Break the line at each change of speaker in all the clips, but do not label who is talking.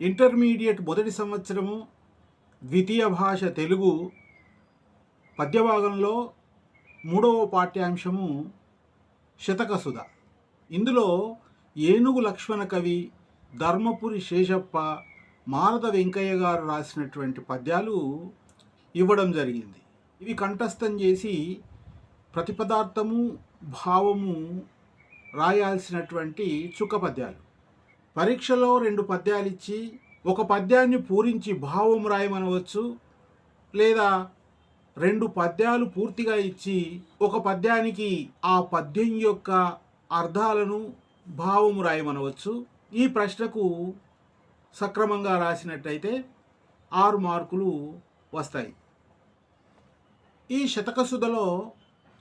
Intermediate మొదటి సంవత్సరము ద్వితీయ భాష తెలుగు పద్యభాగంలో 3వ పాఠ్యాంశము శతకసుధ. ఇందులో ఏనుగు లక్ష్మణ కవి, ధర్మపురి శేషప్ప, మారద వెంకయ్య గారు రాసినటువంటి పద్యాలు ఇవ్వడం జరిగింది. ఇవి కంఠస్థం చేసి ప్రతిపదార్థము భావము రాయాల్సినటువంటి చుక్క పద్యాలు. పరీక్షలో 2 పద్యాలు ఇచ్చి ఒక పద్యాన్ని పూరించి భావం రాయమనవచ్చు, లేదా 2 పద్యాలు పూర్తిగా ఇచ్చి ఒక పద్యానికి ఆ పద్యం యొక్క అర్థాలను భావము రాయమనవచ్చు. ఈ ప్రశ్నకు సక్రమంగా రాసినట్టయితే 6 మార్కులు వస్తాయి. ఈ శతకసుధలో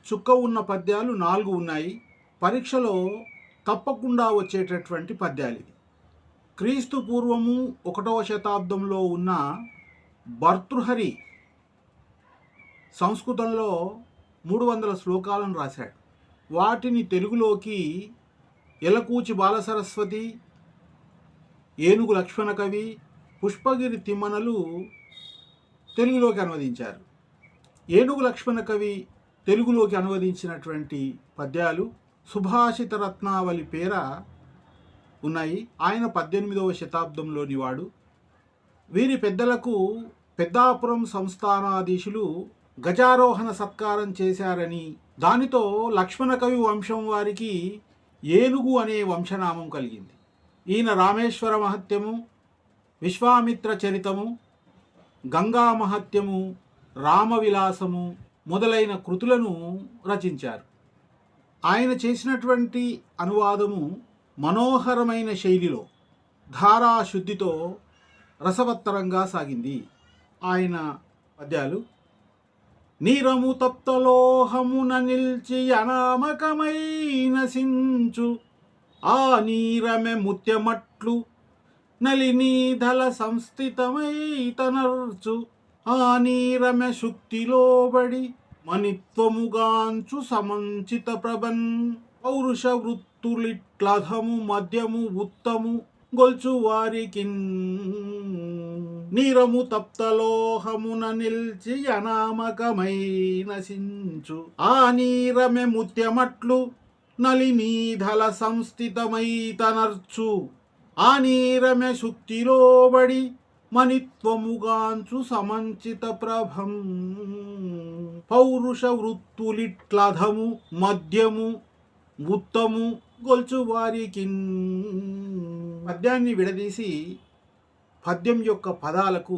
చుక్క ఉన్న పద్యాలు 4 ఉన్నాయి. పరీక్షలో తప్పకుండా వచ్చేటటువంటి పద్యాలు ఇవి. క్రీస్తు పూర్వము 1వ శతాబ్దంలో ఉన్న భర్తృహరి సంస్కృతంలో 300 శ్లోకాలను రాశాడు. వాటిని తెలుగులోకి ఎలకూచి బాలసరస్వతి, ఏనుగు లక్ష్మణ కవి, పుష్పగిరి తిమ్మనలు తెలుగులోకి అనువదించారు. ఏనుగు లక్ష్మణ కవి తెలుగులోకి అనువదించినటువంటి పద్యాలు సుభాషిత రత్నావళి పేర ఉన్నాయి. ఆయన 18వ శతాబ్దంలోని వాడు. వీరి పెద్దలకు పెద్దాపురం సంస్థానాధీశులు గజారోహణ సత్కారం చేశారని, దానితో లక్ష్మణ కవి వంశం వారికి ఏనుగు అనే వంశనామం కలిగింది. ఈయన రామేశ్వర మహత్యము, విశ్వామిత్ర చరితము, గంగా మహత్యము, రామవిలాసము మొదలైన కృతులను రచించారు. ఆయన చేసినటువంటి అనువాదము మనోహరమైన శైలిలో ధారాశుద్ధితో రసవత్తరంగా సాగింది. ఆయన పద్యాలు: నీరము తప్తలోహమున నిల్చి అనామకమైన సించు, ఆ నీరమె ముత్యమట్లు నలినీధల సంస్థితమై తనర్చు, ఆ నీరమె శుక్తిలోబడి మణిత్వముగాంచు సమంచిత ప్రభన్, పౌరుష వృత్తులిట్లధము మద్యము ఉత్తము గొల్చు వారికి, నీరము తప్తలోహమున నిల్చి అనామకమైన సించు, ఆ నీరమె ముత్యమట్లు నలినీధల సంస్థితమై తనర్చు, ఆ నీరమె శుక్తిలోబడి మణిత్వముగాంచు సమంచిత ప్రభం, పౌరుష వృత్తులిట్లధము మద్యము ఉత్తము గొల్చు వారికి. పద్యాన్ని విడదీసి పద్యం యొక్క పదాలకు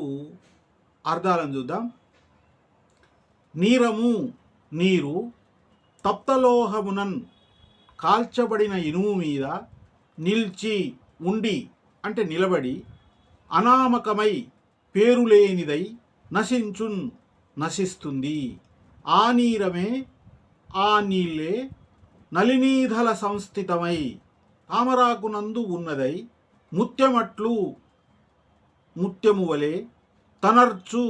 అర్థాలను చూద్దాం. నీరము నీరు, తప్తలోహమునన్ కాల్చబడిన ఇనుము మీద, నిల్చి ఉండి అంటే నిలబడి, అనామకమై పేరులేనిదై, నశించున్ నశిస్తుంది, ఆ నీరమే ఆ నీళ్ళే, నలినీధల సంస్థితమై తామరాకునందు ఉన్నదై, ముత్యమట్లు ముత్యము వలె, తనర్చు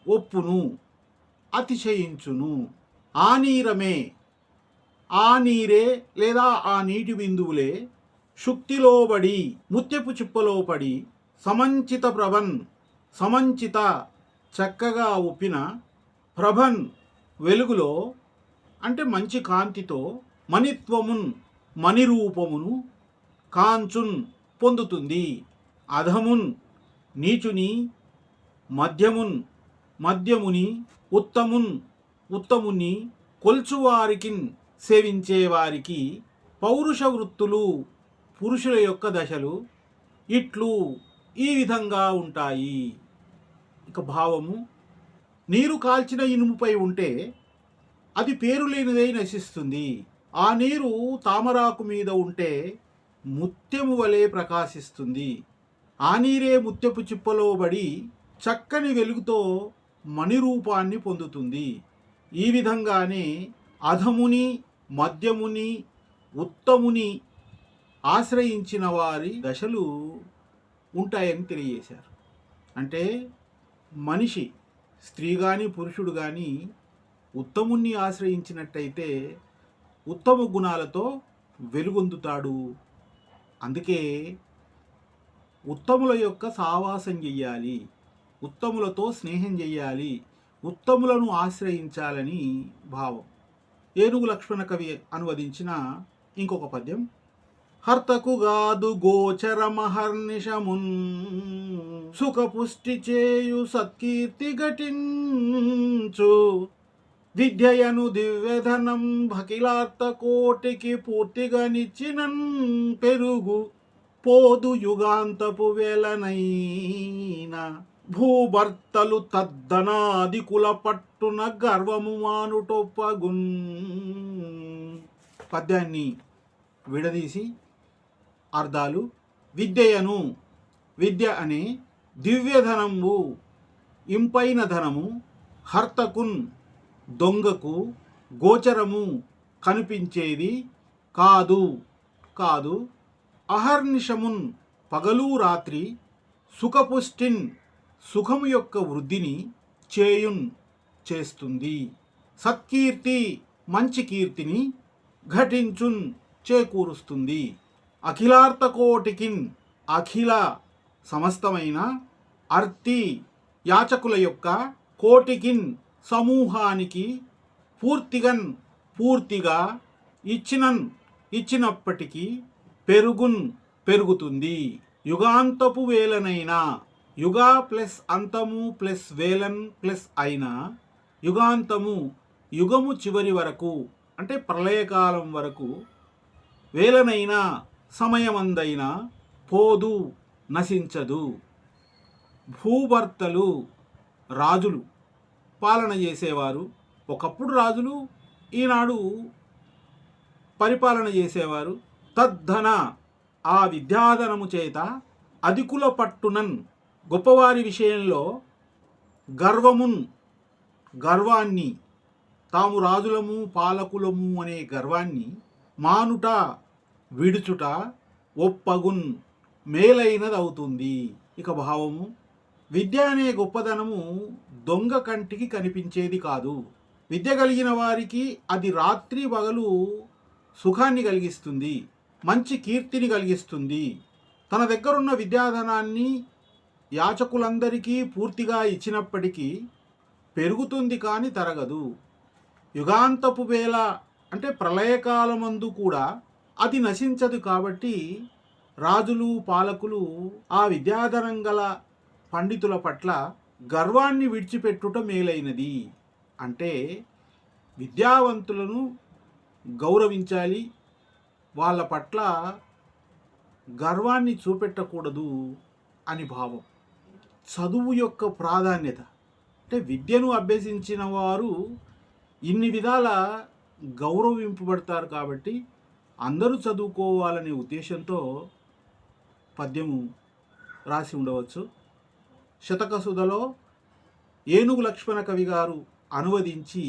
ఒప్పును అతిశయించును, ఆ నీరమే ఆ నీరే లేదా ఆ నీటి బిందువులే, శుక్తిలోబడి ముత్యపు చిప్పలో పడి, సమంచిత ప్రభన్ సమంచిత చక్కగా ఒప్పిన, ప్రభన్ వెలుగులో అంటే మంచి కాంతితో, మణిత్వమున్ మణిరూపమును, కాంచున్ పొందుతుంది, అధమున్ నీచుని, మధ్యమున్ మధ్యముని, ఉత్తమున్ ఉత్తముని, కొల్చువారికిన్ సేవించేవారికి, పౌరుష వృత్తులు పురుషుల యొక్క దశలు ఇట్లు ఈ విధంగా ఉంటాయి. ఇక భావము: నీరు కాల్చిన ఇనుముపై ఉంటే అది పేరులేనిదై నశిస్తుంది. ఆ నీరు తామరాకు మీద ఉంటే ముత్యము వలె ప్రకాశిస్తుంది. ఆ నీరే ముత్యపు చిప్పలో పడి చక్కని వెలుగుతో మణిరూపాన్ని పొందుతుంది. ఈ విధంగానే అధముని, మధ్యముని, ఉత్తముని ఆశ్రయించిన వారి దశలు ఉంటాయని తెలియజేశారు. అంటే మనిషి, స్త్రీ కానీ పురుషుడు కానీ ఉత్తముణ్ణి ఆశ్రయించినట్టయితే ఉత్తమ గుణాలతో వెలుగొందుతాడు. అందుకే ఉత్తముల యొక్క సావాసం చెయ్యాలి, ఉత్తములతో స్నేహం చెయ్యాలి, ఉత్తములను ఆశ్రయించాలని భావం. ఏనుగు లక్ష్మణ కవి అనువదించిన ఇంకొక పద్యం. హర్తకుగాదు గోచరమహర్నిశమున్ సుఖపుష్టి చేయు సత్కీర్తి ఘటించు విద్యయను దివ్యధనం భకిలార్త కోటికి పూర్తిగా నిచ్చినన్ పెరుగు పోదు యుగాంతపు వేలనైనా భూభర్తలు తద్దనాది కుల పట్టున గర్వము మానుటొప్పగున్. పద్యాన్ని విడదీసి అర్థాలు. విద్యయను, విద్య అనే దివ్యధనము, ఇంపైన ధనము, హర్తకున్ దొంగకు, గోచరము కనిపించేది కాదు కాదు, అహర్నిశమున్ పగలు రాత్రి, సుఖపుష్టిన్ సుఖము యొక్క వృద్ధిని, చేయున్ చేస్తుంది, సత్కీర్తి మంచి కీర్తిని, ఘటించున్ చేకూరుస్తుంది, అఖిలార్తకోటికిన్ అఖిల సమస్తమైన, అర్తి యాచకుల యొక్క, కోటికిన్ సమూహానికి, పూర్తిగన్ పూర్తిగా, ఇచ్చినన్ ఇచ్చినప్పటికీ, పెరుగున్ పెరుగుతుంది, యుగాంతపు వేలనైనా, యుగా ప్లస్ అంతము ప్లస్ వేలన్ ప్లస్ అయినా, యుగాంతము యుగము చివరి వరకు అంటే ప్రళయకాలం వరకు, వేలనైనా సమయమందైనా, పోదు నశించదు. భూభర్తలు రాజులు, పాలన చేసేవారు. ఒకప్పుడు రాజులు, ఈనాడు పరిపాలన చేసేవారు. తద్ధన ఆ విద్యాధనము చేత, అధికుల పట్టునన్ గొప్పవారి విషయంలో, గర్వమున్ గర్వాన్ని, తాము రాజులము పాలకులము అనే గర్వాన్ని, మానుట విడుచుట, ఒప్పగున్ మేలైనదవుతుంది. ఇక భావము. విద్య అనే గొప్పదనము దొంగ కంటికి కనిపించేది కాదు. విద్య కలిగిన వారికి అది రాత్రి పగలు సుఖాన్ని కలిగిస్తుంది, మంచి కీర్తిని కలిగిస్తుంది. తన దగ్గరున్న విద్యాధనాన్ని యాచకులందరికీ పూర్తిగా ఇచ్చినప్పటికీ పెరుగుతుంది కానీ తరగదు. యుగాంతపు వేళ అంటే ప్రళయకాలమందు కూడా అది నశించదు. కాబట్టి రాజులు పాలకులు ఆ విద్యాధనం గల పండితుల పట్ల గర్వాన్ని విడిచిపెట్టుట మేలైనది. అంటే విద్యావంతులను గౌరవించాలి, వాళ్ళ పట్ల గర్వాన్ని చూపెట్టకూడదు అని భావం. చదువు యొక్క ప్రాధాన్యత అంటే విద్యను అభ్యసించిన వారు ఇన్ని విధాల గౌరవింపబడతారు. కాబట్టి అందరూ చదువుకోవాలనే ఉద్దేశంతో పద్యము రాసి ఉండవచ్చు. శతకసుధలో ఏనుగు లక్ష్మణ కవి గారు అనువదించి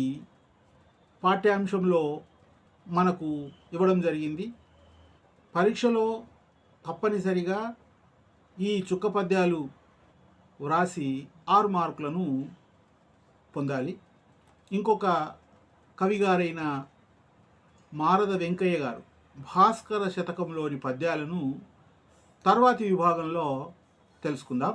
పాఠ్యాంశంలో మనకు ఇవ్వడం జరిగింది. పరీక్షలో తప్పనిసరిగా ఈ చుక్క పద్యాలు వ్రాసి 6 మార్కులను పొందాలి. ఇంకొక కవిగారైన మారద వెంకయ్య గారు భాస్కర శతకంలోని పద్యాలను తర్వాతి విభాగంలో తెలుసుకుందాం.